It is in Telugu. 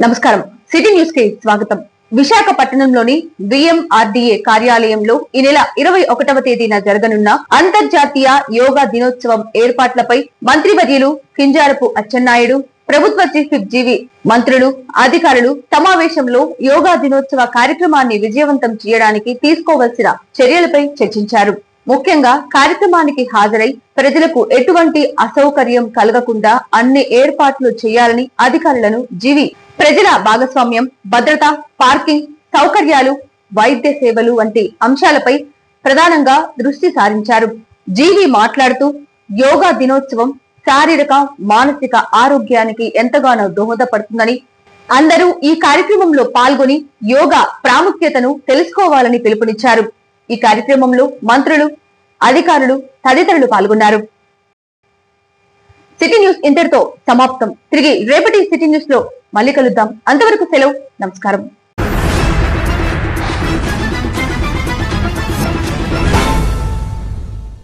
నమస్కారం. సిటీ న్యూస్ కి స్వాగతం. విశాఖపట్నంలోని విఎంఆర్డీఏ కార్యాలయంలో ఈ నెల 21వ తేదీన జరగనున్న అంతర్జాతీయ యోగా దినోత్సవం ఏర్పాట్లపై మంత్రివర్యులు కింజారపు అచ్చెన్నాయుడు, ప్రభుత్వ చీఫ్ విప్ జీవి మంత్రులు, అధికారులు సమావేశంలో యోగా దినోత్సవ కార్యక్రమాన్ని విజయవంతం చేయడానికి తీసుకోవాల్సిన చర్యలపై చర్చించారు. ముఖ్యంగా కార్యక్రమానికి హాజరై ప్రజలకు ఎటువంటి అసౌకర్యం కలగకుండా అన్ని ఏర్పాట్లు చేయాలని అధికారులను జీవి ప్రజల భాగస్వామ్యం, భద్రత, పార్కింగ్ సౌకర్యాలు, వైద్య సేవలు వంటి అంశాలపై ప్రధానంగా దృష్టి సారించారు. జీవి మాట్లాడుతూ యోగా దినోత్సవం శారీరక, మానసిక ఆరోగ్యానికి ఎంతగానో దోహదపడుతుందని, అందరూ ఈ కార్యక్రమంలో పాల్గొని యోగా ప్రాముఖ్యతను తెలుసుకోవాలని పిలుపునిచ్చారు. ఈ కార్యక్రమంలో మంత్రులు, అధికారులు తదితరులు పాల్గొన్నారు. సిటీ న్యూస్ ఇంతటితో సమాప్తం. తిరిగి రేపటి సిటీ న్యూస్ లో మళ్ళీ కలుద్దాం. అంతవరకు సెలవు. నమస్కారం.